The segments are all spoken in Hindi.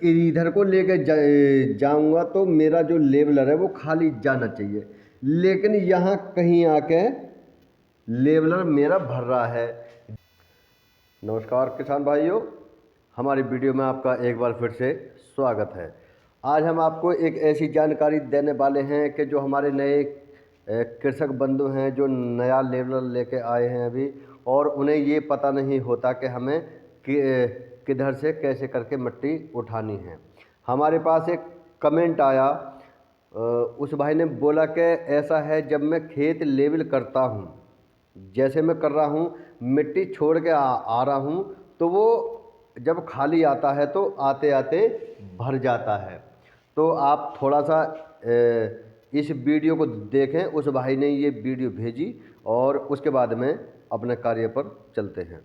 इधर को लेके जाऊंगा तो मेरा जो लेवलर है वो खाली जाना चाहिए, लेकिन यहाँ कहीं आके लेवलर मेरा भर रहा है। नमस्कार किसान भाइयों, हमारी वीडियो में आपका एक बार फिर से स्वागत है। आज हम आपको एक ऐसी जानकारी देने वाले हैं कि जो हमारे नए कृषक बंधु हैं, जो नया लेवलर लेके आए हैं अभी, और उन्हें ये पता नहीं होता कि हमें किधर से कैसे करके मिट्टी उठानी है। हमारे पास एक कमेंट आया, उस भाई ने बोला कि ऐसा है, जब मैं खेत लेवल करता हूँ, जैसे मैं कर रहा हूँ, मिट्टी छोड़ के आ रहा हूँ, तो वो जब खाली आता है तो आते आते भर जाता है। तो आप थोड़ा सा इस वीडियो को देखें। उस भाई ने ये वीडियो भेजी और उसके बाद में अपने कार्य पर चलते हैं।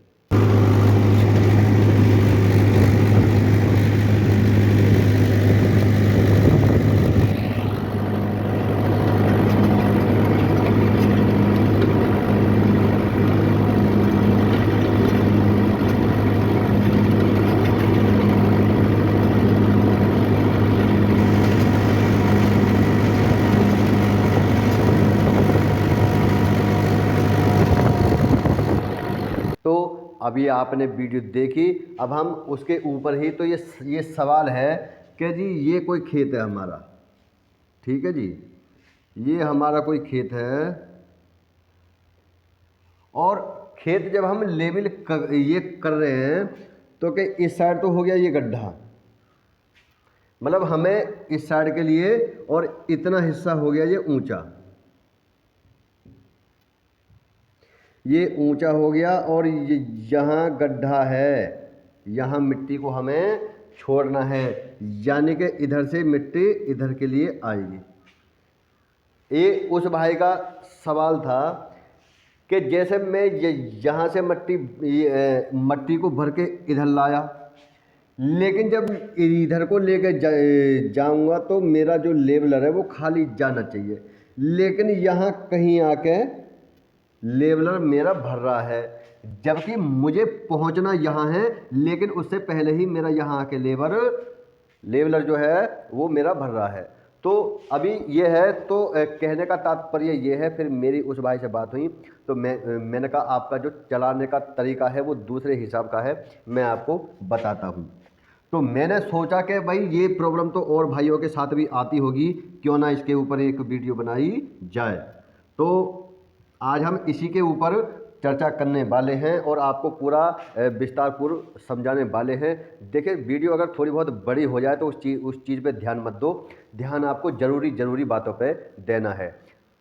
तो अभी आपने वीडियो देखी, अब हम उसके ऊपर ही तो ये सवाल है कि जी ये कोई खेत है हमारा, ठीक है जी, ये हमारा कोई खेत है, और खेत जब हम लेवल कर रहे हैं तो कि इस साइड तो हो गया ये गड्ढा, मतलब हमें इस साइड के लिए, और इतना हिस्सा हो गया ये ऊंचा, ये ऊंचा हो गया, और ये यहाँ गड्ढा है, यहाँ मिट्टी को हमें छोड़ना है, यानी कि इधर से मिट्टी इधर के लिए आएगी। ये उस भाई का सवाल था कि जैसे मैं यहाँ से मट्टी को भर के इधर लाया, लेकिन जब इधर को लेके जाऊंगा तो मेरा जो लेवलर है वो खाली जाना चाहिए, लेकिन यहाँ कहीं आके लेवलर मेरा भर रहा है, जबकि मुझे पहुंचना यहाँ है, लेकिन उससे पहले ही मेरा यहाँ आके लेवलर जो है वो मेरा भर रहा है। तो अभी ये है, तो कहने का तात्पर्य ये है, फिर मेरी उस भाई से बात हुई तो मैंने कहा आपका जो चलाने का तरीका है वो दूसरे हिसाब का है, मैं आपको बताता हूँ। तो मैंने सोचा कि भाई ये प्रॉब्लम तो और भाइयों के साथ भी आती होगी, क्यों ना इसके ऊपर एक वीडियो बनाई जाए। तो आज हम इसी के ऊपर चर्चा करने वाले हैं और आपको पूरा विस्तारपूर्व समझाने वाले हैं। देखिए, वीडियो अगर थोड़ी बहुत बड़ी हो जाए तो उस चीज़ पे ध्यान मत दो, ध्यान आपको ज़रूरी बातों पे देना है।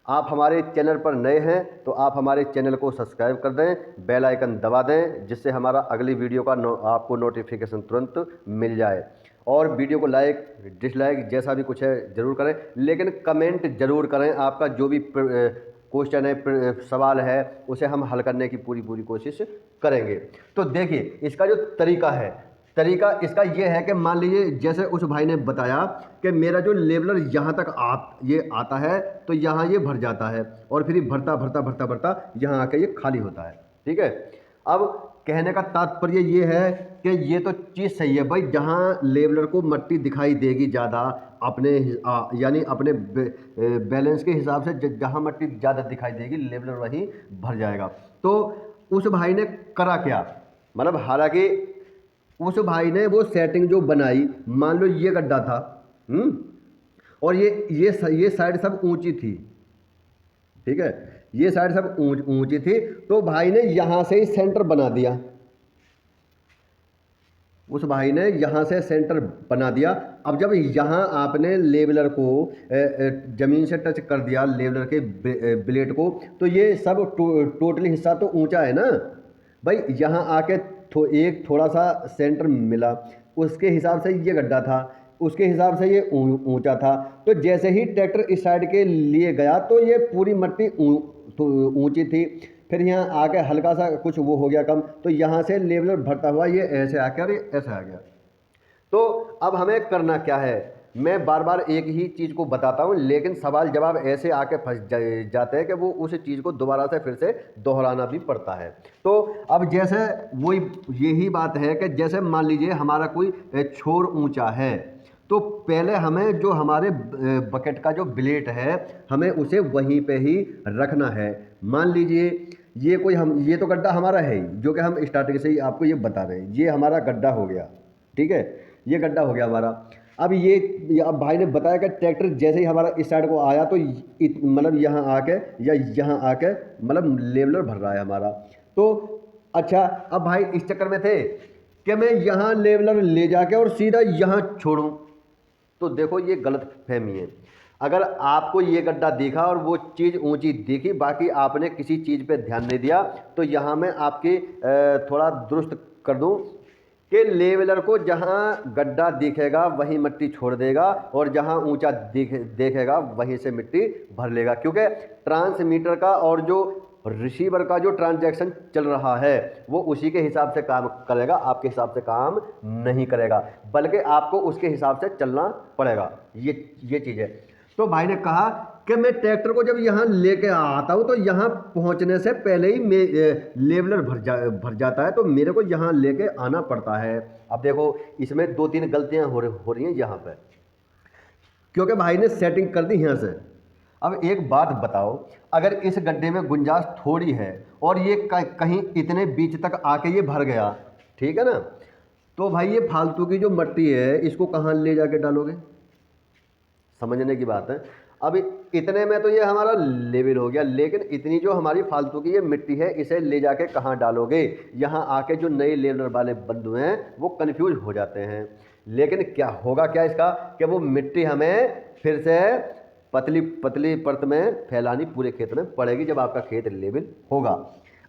आप हमारे चैनल पर नए हैं तो आप हमारे चैनल को सब्सक्राइब कर दें, बेल आइकन दबा दें, जिससे हमारा अगली वीडियो का आपको नोटिफिकेशन तुरंत मिल जाए। और वीडियो को लाइक डिसलाइक जैसा भी कुछ है ज़रूर करें, लेकिन कमेंट ज़रूर करें। आपका जो भी क्वेश्चन है, सवाल है, उसे हम हल करने की पूरी कोशिश करेंगे। तो देखिए, इसका जो तरीका इसका ये है कि मान लीजिए जैसे उस भाई ने बताया कि मेरा जो लेवलर यहाँ तक ये आता है तो यहाँ ये भर जाता है, और फिर भरता यहाँ आके ये खाली होता है, ठीक है। अब कहने का तात्पर्य ये है कि ये तो चीज़ सही है भाई, जहाँ लेवलर को मिट्टी दिखाई देगी ज़्यादा अपने यानी अपने बैलेंस के हिसाब से, जहाँ मिट्टी ज़्यादा दिखाई देगी लेवलर वहीं भर जाएगा। तो उस भाई ने करा क्या, मतलब हालांकि उस भाई ने वो सेटिंग जो बनाई, मान लो ये गड्ढा था, और ये साइड सब ऊंची थी, ठीक है, ये साइड सब ऊंची थी, तो भाई ने यहाँ से ही सेंटर बना दिया, उस भाई ने यहाँ से सेंटर बना दिया। अब जब यहाँ आपने लेवलर को ज़मीन से टच कर दिया, लेवलर के ब्लेड को, तो ये सब टोटली हिस्सा तो ऊंचा है ना भाई, यहाँ आके एक थोड़ा सा सेंटर मिला, उसके हिसाब से ये गड्ढा था, उसके हिसाब से ये ऊंचा था। तो जैसे ही ट्रैक्टर इस साइड के लिए गया तो ये पूरी मिट्टी ऊंची थी, फिर यहाँ आके हल्का सा कुछ वो हो गया कम, तो यहाँ से लेवलर भरता हुआ ये ऐसे आकर ऐसे आ गया। तो अब हमें करना क्या है, मैं बार बार एक ही चीज़ को बताता हूँ, लेकिन सवाल जवाब ऐसे आके फंस जाते हैं कि वो उस चीज़ को दोबारा से फिर से दोहराना भी पड़ता है। तो अब जैसे वही यही बात है कि जैसे मान लीजिए हमारा कोई छोर ऊंचा है, तो पहले हमें जो हमारे बकेट का जो ब्लेड है हमें उसे वहीं पे ही रखना है। मान लीजिए ये तो गड्ढा हमारा है ही, जो कि हम स्टार्टिंग से ही आपको ये बता रहे हैं, ये हमारा गड्ढा हो गया, ठीक है, ये गड्ढा हो गया हमारा। अब भाई ने बताया कि ट्रैक्टर जैसे ही हमारा इस साइड को आया तो मतलब यहाँ आके या यहाँ आके मतलब लेवलर भर रहा है हमारा। तो अच्छा, अब भाई इस चक्कर में थे कि मैं यहाँ लेवलर ले जाके और सीधा यहाँ छोड़ूं, तो देखो ये गलत फहमी है। अगर आपको ये गड्ढा दिखा और वो चीज़ ऊंची दिखी, बाकी आपने किसी चीज़ पे ध्यान नहीं दिया, तो यहाँ मैं आपकी थोड़ा दुरुस्त कर दूं कि लेवलर को जहाँ गड्ढा दिखेगा वहीं मिट्टी छोड़ देगा और जहाँ ऊंचा देखेगा वहीं से मिट्टी भर लेगा, क्योंकि ट्रांसमीटर का और जो रिसीवर का जो ट्रांजैक्शन चल रहा है वो उसी के हिसाब से काम करेगा, आपके हिसाब से काम नहीं करेगा, बल्कि आपको उसके हिसाब से चलना पड़ेगा। ये चीज़ है। तो भाई ने कहा कि मैं ट्रैक्टर को जब यहाँ लेके आता हूँ तो यहाँ पहुँचने से पहले ही लेवलर भर जाता है, तो मेरे को यहाँ लेके आना पड़ता है। अब देखो इसमें 2-3 गलतियाँ हो रही हैं यहाँ पे, क्योंकि भाई ने सेटिंग कर दी यहाँ से। अब एक बात बताओ, अगर इस गड्ढे में गुंजाइश थोड़ी है और ये कहीं इतने बीच तक आके ये भर गया, ठीक है ना, तो भाई ये फालतू की जो मिट्टी है इसको कहाँ ले जाके डालोगे? समझने की बात है। अब इतने में तो ये हमारा लेवल हो गया, लेकिन इतनी जो हमारी फालतू की ये मिट्टी है इसे ले जाके कहाँ डालोगे? यहाँ आके जो नए लेवलर वाले बंधु हैं वो कन्फ्यूज हो जाते हैं। लेकिन क्या होगा क्या इसका कि वो मिट्टी हमें फिर से पतली पतली परत में फैलानी पूरे खेत में पड़ेगी जब आपका खेत लेवल होगा।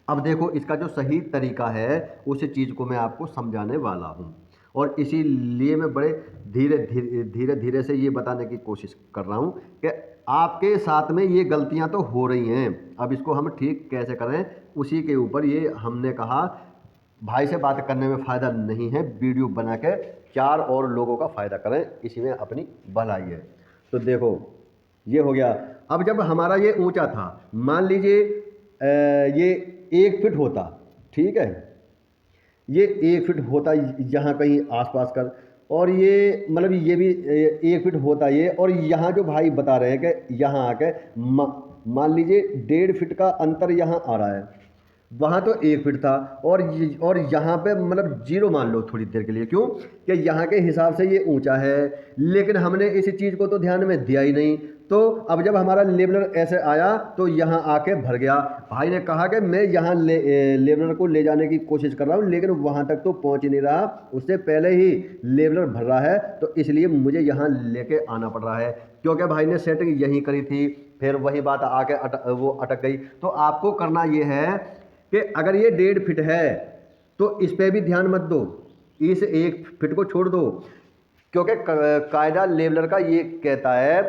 अब देखो इसका जो सही तरीका है उस चीज़ को मैं आपको समझाने वाला हूँ, और इसीलिए मैं बड़े धीरे धीरे से ये बताने की कोशिश कर रहा हूँ कि आपके साथ में ये गलतियाँ तो हो रही हैं, अब इसको हम ठीक कैसे करें उसी के ऊपर ये हमने कहा। भाई से बात करने में फ़ायदा नहीं है, वीडियो बना के 4 और लोगों का फ़ायदा करें, इसी में अपनी भलाई है। तो देखो ये हो गया। अब जब हमारा ये ऊंचा था, मान लीजिए ये 1 फीट होता, ठीक है, ये 1 फीट होता यहाँ कहीं आसपास कर, और ये मतलब ये भी 1 फीट होता ये, और यहाँ जो भाई बता रहे हैं कि यहाँ आके मान लीजिए 1.5 फीट का अंतर यहाँ आ रहा है, वहाँ तो 1 फीट था और यहाँ पे मतलब 0 मान लो थोड़ी देर के लिए, क्यों कि यहाँ के हिसाब से ये ऊंचा है, लेकिन हमने इस चीज़ को तो ध्यान में दिया ही नहीं। तो अब जब हमारा लेवलर ऐसे आया तो यहाँ आके भर गया। भाई ने कहा कि मैं यहाँ लेवलर को ले जाने की कोशिश कर रहा हूँ, लेकिन वहाँ तक तो पहुँच ही नहीं रहा, उससे पहले ही लेवलर भर रहा है, तो इसलिए मुझे यहाँ लेके आना पड़ रहा है, क्योंकि भाई ने सेटिंग यहीं करी थी, फिर वही बात आके वो अटक गई। तो आपको करना ये है कि अगर ये 1.5 फीट है तो इस पर भी ध्यान मत दो, इस 1 फीट को छोड़ दो, क्योंकि कायदा लेवलर का ये कहता है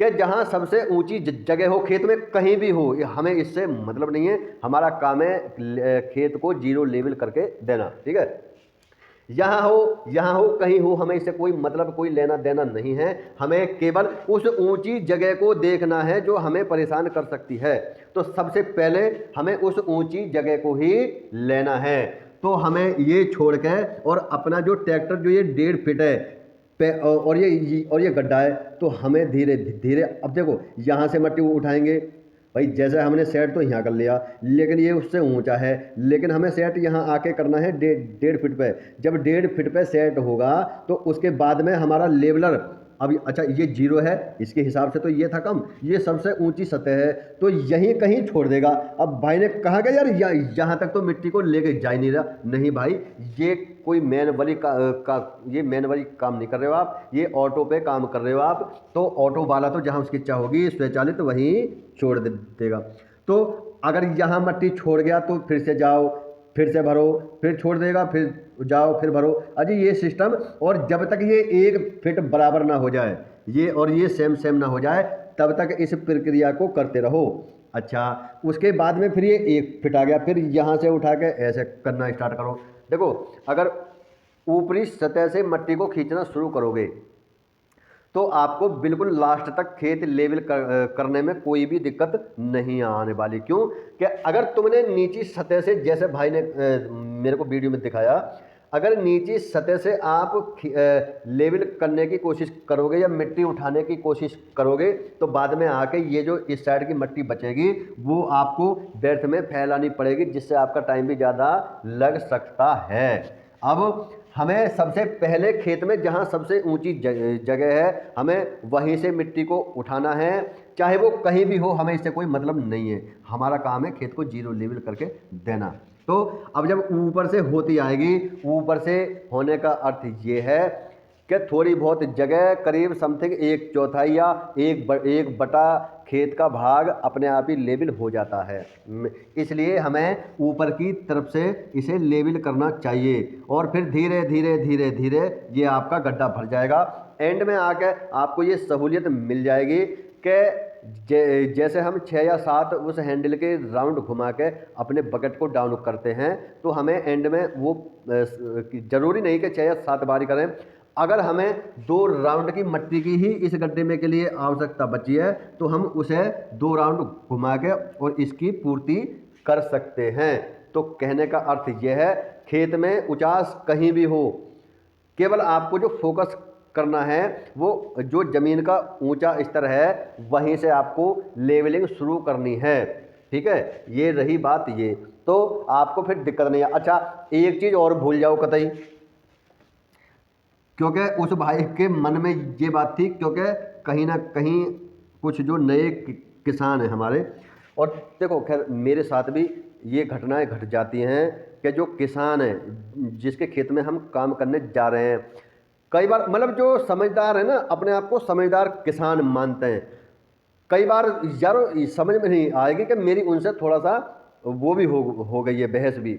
कि जहाँ सबसे ऊंची जगह हो खेत में, कहीं भी हो, हमें इससे मतलब नहीं है, हमारा काम है खेत को 0 लेवल करके देना, ठीक है। यहाँ हो कहीं हो, हमें इससे कोई मतलब कोई लेना देना नहीं है, हमें केवल उस ऊंची जगह को देखना है जो हमें परेशान कर सकती है। तो सबसे पहले हमें उस ऊंची जगह को ही लेना है। तो हमें ये छोड़ के और अपना जो ट्रैक्टर जो ये 1.5 फीट है और ये गड्ढा है, तो हमें धीरे धीरे, अब देखो यहाँ से मिट्टी उठाएंगे, भाई जैसे हमने सेट तो यहाँ कर लिया, लेकिन ये उससे ऊंचा है, लेकिन हमें सेट यहाँ आके करना है 1.5 फीट पे। जब 1.5 फीट पे सेट होगा तो उसके बाद में हमारा लेवलर, अब अच्छा ये 0 है, इसके हिसाब से तो ये था कम, ये सबसे ऊंची सतह है, तो यहीं कहीं छोड़ देगा। अब भाई ने कहा कि यार यहाँ तक तो मिट्टी को लेके जा ही नहीं रहा। नहीं भाई, ये कोई मैनुअली ये मैनुअली काम नहीं कर रहे हो आप, ये ऑटो पे काम कर रहे हो आप। तो ऑटो वाला तो जहाँ उसकी इच्छा होगी स्वचालित तो वहीं छोड़ देगा। तो अगर यहाँ मिट्टी छोड़ गया तो फिर से जाओ, फिर से भरो, फिर छोड़ देगा, फिर जाओ, फिर भरो, अजी ये सिस्टम। और जब तक ये 1 फीट बराबर ना हो जाए, ये और ये सेम ना हो जाए, तब तक इस प्रक्रिया को करते रहो। अच्छा, उसके बाद में फिर ये 1 फीट आ गया, फिर यहाँ से उठा के ऐसे करना स्टार्ट करो। देखो अगर ऊपरी सतह से मिट्टी को खींचना शुरू करोगे तो आपको बिल्कुल लास्ट तक खेत लेवल करने में कोई भी दिक्कत नहीं आने वाली। क्यों कि अगर तुमने नीची सतह से, जैसे भाई ने मेरे को वीडियो में दिखाया, अगर नीची सतह से आप लेवल करने की कोशिश करोगे या मिट्टी उठाने की कोशिश करोगे तो बाद में आके ये जो इस साइड की मिट्टी बचेगी वो आपको व्यर्थ में फैलानी पड़ेगी, जिससे आपका टाइम भी ज़्यादा लग सकता है। अब हमें सबसे पहले खेत में जहाँ सबसे ऊंची जगह है हमें वहीं से मिट्टी को उठाना है, चाहे वो कहीं भी हो, हमें इससे कोई मतलब नहीं है। हमारा काम है खेत को जीरो लेवल करके देना। तो अब जब ऊपर से होती आएगी, ऊपर से होने का अर्थ ये है कि थोड़ी बहुत जगह, करीब समथिंग 1/4 या एक बटा खेत का भाग अपने आप ही लेवल हो जाता है। इसलिए हमें ऊपर की तरफ से इसे लेवल करना चाहिए और फिर धीरे धीरे धीरे धीरे ये आपका गड्ढा भर जाएगा। एंड में आके आपको ये सहूलियत मिल जाएगी कि जैसे हम 6 या 7 उस हैंडल के राउंड घुमा के अपने बकेट को डाउन करते हैं तो हमें एंड में वो ज़रूरी नहीं कि 6 या 7 बारी करें। अगर हमें 2 राउंड की मिट्टी की ही इस गड्ढे में के लिए आवश्यकता बची है तो हम उसे 2 राउंड घुमा के और इसकी पूर्ति कर सकते हैं। तो कहने का अर्थ यह है, खेत में उचास कहीं भी हो, केवल आपको जो फोकस करना है वो जो ज़मीन का ऊंचा स्तर है वहीं से आपको लेवलिंग शुरू करनी है। ठीक है, ये रही बात ये, तो आपको फिर दिक्कत नहीं है। अच्छा, एक चीज़ और भूल जाओ कतई, क्योंकि उस भाई के मन में ये बात थी, क्योंकि कहीं ना कहीं कुछ जो नए किसान हैं हमारे, और देखो खैर मेरे साथ भी ये घटनाएं घट जाती हैं कि जो किसान हैं जिसके खेत में हम काम करने जा रहे हैं, कई बार मतलब जो समझदार है ना, अपने आप को समझदार किसान मानते हैं, कई बार यार समझ में नहीं आएगी कि मेरी उनसे थोड़ा सा वो भी हो गई है बहस भी।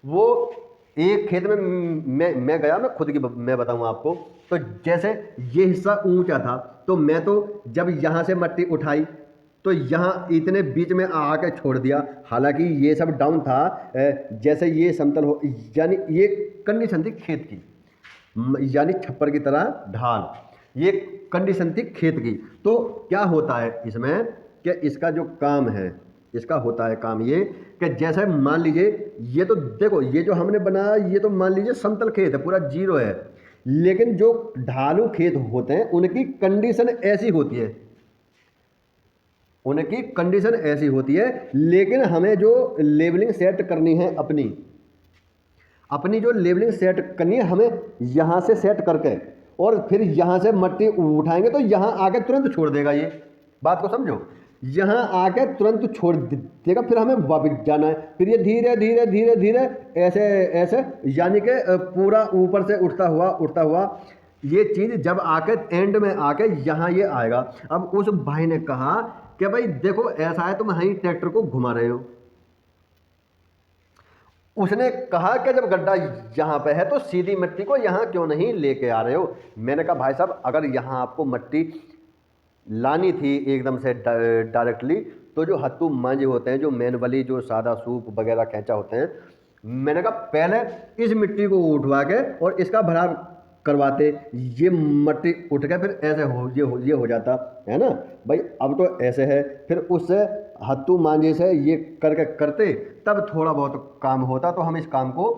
वो एक खेत में मैं गया, मैं खुद की मैं बताऊं आपको, तो जैसे ये हिस्सा ऊंचा था तो मैं तो जब यहाँ से मिट्टी उठाई तो यहाँ इतने बीच में आके छोड़ दिया, हालांकि ये सब डाउन था, जैसे ये समतल हो, यानी ये कंडीशन थी खेत की, यानी छप्पर की तरह ढाल, ये कंडीशन थी खेत की। तो क्या होता है इसमें कि इसका जो काम है, इसका होता है काम ये कि जैसे मान लीजिए ये तो देखो, ये जो हमने बनाया ये तो मान लीजिए समतल खेत है, पूरा जीरो है, लेकिन जो ढालू खेत होते हैं उनकी कंडीशन ऐसी होती है, उनकी कंडीशन ऐसी होती है, लेकिन हमें जो लेवलिंग सेट करनी है अपनी जो लेवलिंग सेट करनी है हमें यहाँ से सेट करके और फिर यहाँ से मिट्टी उठाएंगे तो यहाँ आके तुरंत छोड़ देगा। ये बात को समझो, यहाँ आके तुरंत छोड़ देगा, फिर हमें वापस जाना है, फिर ये धीरे धीरे धीरे धीरे ऐसे ऐसे यानी कि पूरा ऊपर से उठता हुआ ये चीज़ जब आके एंड में आके यहाँ ये आएगा। अब उस भाई ने कहा कि भाई देखो ऐसा है, तुम यहीं ट्रैक्टर को घुमा रहे हो। उसने कहा कि जब गड्ढा यहाँ पे है तो सीधी मिट्टी को यहाँ क्यों नहीं लेके आ रहे हो। मैंने कहा भाई साहब, अगर यहाँ आपको मिट्टी लानी थी एकदम से डायरेक्टली, तो जो हत्थू मांझे होते हैं, जो मैनुअली जो सादा सूप वगैरह खींचा होते हैं, मैंने कहा पहले इस मिट्टी को उठवा के और इसका भराव करवाते, ये मिट्टी उठ के फिर ऐसे ये हो जाता है ना भाई। अब तो ऐसे है, फिर उससे हत्थू मांझे से ये करते तब थोड़ा बहुत काम होता तो हम इस काम को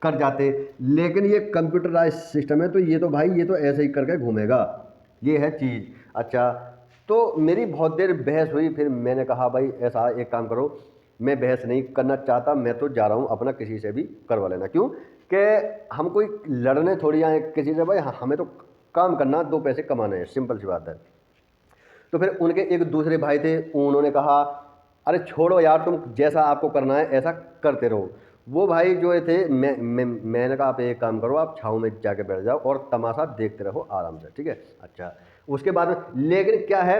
कर जाते, लेकिन ये कंप्यूटराइज सिस्टम है तो ये तो भाई ये तो ऐसे ही करके घूमेगा, ये है चीज़। अच्छा, तो मेरी बहुत देर बहस हुई, फिर मैंने कहा भाई ऐसा एक काम करो, मैं बहस नहीं करना चाहता, मैं तो जा रहा हूँ अपना किसी से भी करवा लेना। क्यों कि हम कोई लड़ने थोड़ी आए किसी से, भाई हमें तो काम करना, 2 पैसे कमाने हैं, सिंपल सी बात है। तो फिर उनके एक दूसरे भाई थे, उन्होंने कहा अरे छोड़ो यार, तुम जैसा आपको करना है ऐसा करते रहो। वो भाई जो थे, मैंने कहा आप एक काम करो, आप छाँव में जाके बैठ जाओ और तमाशा देखते रहो आराम से, ठीक है। अच्छा, उसके बाद में लेकिन क्या है,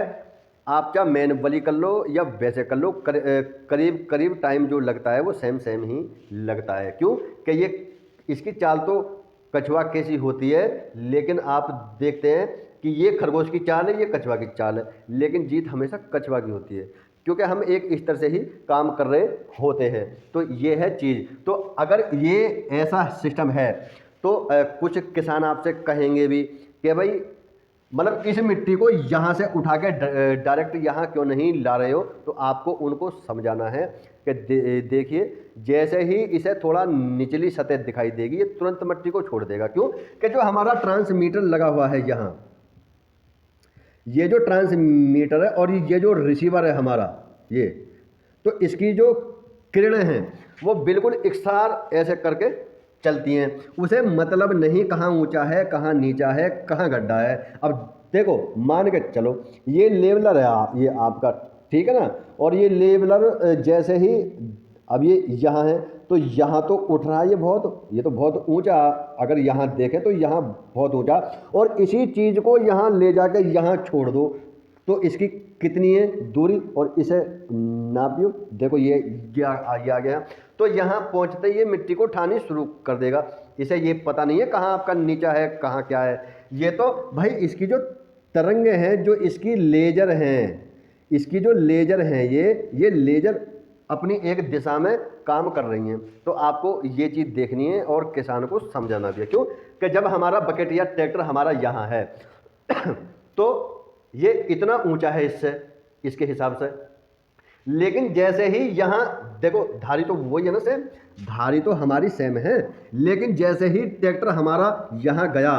आप क्या मैनुअली कर लो या वैसे कर लो, करीब करीब टाइम जो लगता है वो सेम ही लगता है। क्यों कि ये इसकी चाल तो कछुआ कैसी होती है, लेकिन आप देखते हैं कि ये खरगोश की चाल है, ये कछुआ की चाल है, लेकिन जीत हमेशा कछुआ की होती है, क्योंकि हम एक स्तर से ही काम कर रहे होते हैं। तो ये है चीज़। तो अगर ये ऐसा सिस्टम है तो कुछ किसान आपसे कहेंगे भी कि भाई मतलब इस मिट्टी को यहाँ से उठा के डायरेक्ट यहाँ क्यों नहीं ला रहे हो, तो आपको उनको समझाना है कि देखिए जैसे ही इसे थोड़ा निचली सतह दिखाई देगी ये तुरंत मिट्टी को छोड़ देगा। क्यों कि जो हमारा ट्रांसमीटर लगा हुआ है यहाँ, ये जो ट्रांसमीटर है और ये जो रिसीवर है हमारा, ये तो इसकी जो किरणें हैं वो बिल्कुल इकसार ऐसे करके चलती हैं। उसे मतलब नहीं कहाँ ऊंचा है, कहाँ नीचा है, कहाँ गड्ढा है। अब देखो मान के चलो ये लेवलर है ये आपका, ठीक है ना, और ये लेवलर जैसे ही अब ये यहाँ है तो यहाँ तो उठ रहा है ये बहुत, ये तो बहुत ऊंचा, अगर यहाँ देखें तो यहाँ बहुत ऊंचा, और इसी चीज़ को यहाँ ले जाके यहाँ छोड़ दो तो इसकी कितनी है दूरी, और इसे नापियो, देखो ये आ गया। तो यहाँ पहुँचते ये मिट्टी को उठानी शुरू कर देगा। इसे ये पता नहीं है कहाँ आपका नीचा है कहाँ क्या है। ये तो भाई इसकी जो तरंगे हैं, जो इसकी लेजर हैं, इसकी जो लेजर हैं ये लेजर अपनी एक दिशा में काम कर रही हैं। तो आपको ये चीज़ देखनी है और किसान को समझाना भी है। क्यों कि जब हमारा बकेट या ट्रैक्टर हमारा यहाँ है तो ये इतना ऊंचा है इससे, इसके हिसाब से, लेकिन जैसे ही यहाँ देखो धारी तो वही है ना सेम, धारी तो हमारी सेम है, लेकिन जैसे ही ट्रैक्टर हमारा यहाँ गया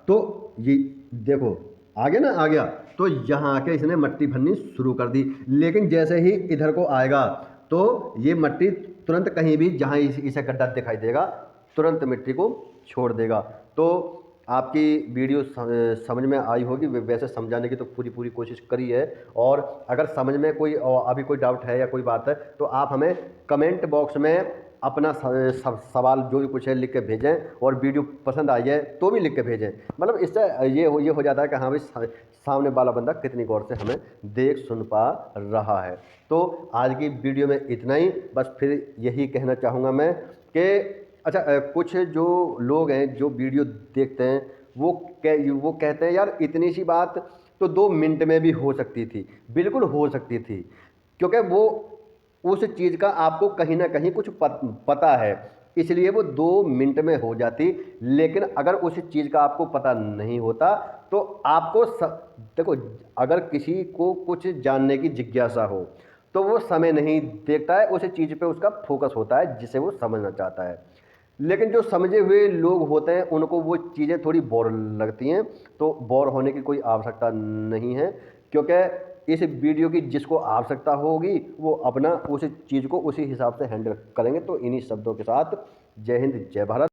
तो ये देखो आ गया ना, आ गया तो यहाँ आके इसने मट्टी भरनी शुरू कर दी। लेकिन जैसे ही इधर को आएगा तो ये मट्टी तुरंत कहीं भी जहाँ इसे गड्ढा दिखाई देगा तुरंत मिट्टी को छोड़ देगा। तो आपकी वीडियो समझ में आई होगी। वैसे समझाने की तो पूरी कोशिश करी है, और अगर समझ में कोई अभी कोई डाउट है या कोई बात है तो आप हमें कमेंट बॉक्स में अपना सवाल जो भी कुछ है लिख के भेजें, और वीडियो पसंद आई है तो भी लिख के भेजें। मतलब इससे ये हो जाता है कि हाँ भाई सामने वाला बंदा कितनी गौर से हमें देख सुन पा रहा है। तो आज की वीडियो में इतना ही, बस फिर यही कहना चाहूँगा मैं कि अच्छा कुछ जो लोग हैं जो वीडियो देखते हैं वो कहते हैं यार इतनी सी बात तो 2 मिनट में भी हो सकती थी। बिल्कुल हो सकती थी, क्योंकि वो उस चीज़ का आपको कहीं ना कहीं कुछ पता है, इसलिए वो 2 मिनट में हो जाती। लेकिन अगर उस चीज़ का आपको पता नहीं होता तो आपको देखो अगर किसी को कुछ जानने की जिज्ञासा हो तो वो समय नहीं देखता है, उस चीज़ पे उसका फोकस होता है जिसे वो समझना चाहता है। लेकिन जो समझे हुए लोग होते हैं उनको वो चीज़ें थोड़ी बोर लगती हैं, तो बोर होने की कोई आवश्यकता नहीं है, क्योंकि इस वीडियो की जिसको आवश्यकता होगी वो अपना उस चीज़ को उसी हिसाब से हैंडल करेंगे। तो इन्हीं शब्दों के साथ जय हिंद जय भारत।